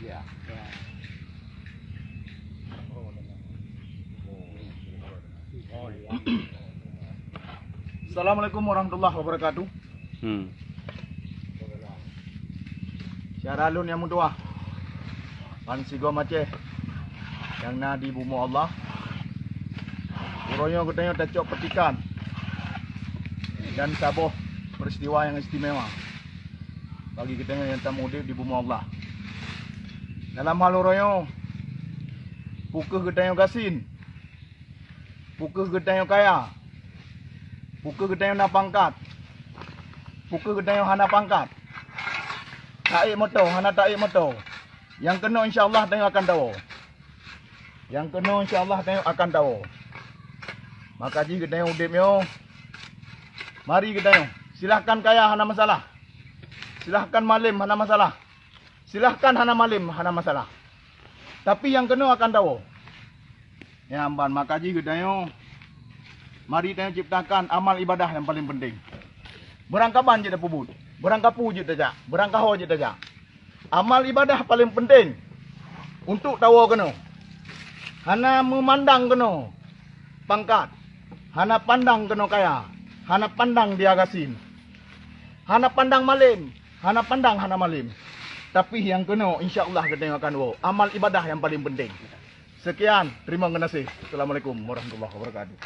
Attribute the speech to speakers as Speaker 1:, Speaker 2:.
Speaker 1: Ya. Assalamualaikum warahmatullahi wabarakatuh. Syaralun yang mutua. Pansigo maceh. Yang nadi bumu Allah. Uroyo katanya tacok petikan. Dan saboh peristiwa yang istimewa bagi kita yang tamudir di bumi Allah. Dalam hal uroyo, pukul kita yang gasin, pukul kita yang kaya, pukul kita yang nak pangkat, pukul kita yang hana pangkat, taik moto, hana taik moto. Yang kena insyaAllah tengok akan tahu. Yang kena insyaAllah tengok akan tahu. Maka jika kita yang udipnya, mari kita yuk. Silahkan kaya hana masalah. Silahkan malim hana masalah. Silahkan hana malim hana masalah. Tapi yang kena akan tahu. Ya amban, maka ji kita yuk. Mari kita ciptakan amal ibadah yang paling penting. Berangkapan je dah pubut. Berangkapu je tajak. Berangkaho je tajak. Amal ibadah paling penting. Untuk tahu kena. Hana memandang kena. Pangkat. Hana pandang kena kaya. Hana pandang dia gasin. Hana pandang malim. Hana pandang hana malim. Tapi yang kena insyaAllah kita akan amal ibadah yang paling penting. Sekian. Terima kasih. Assalamualaikum warahmatullahi wabarakatuh.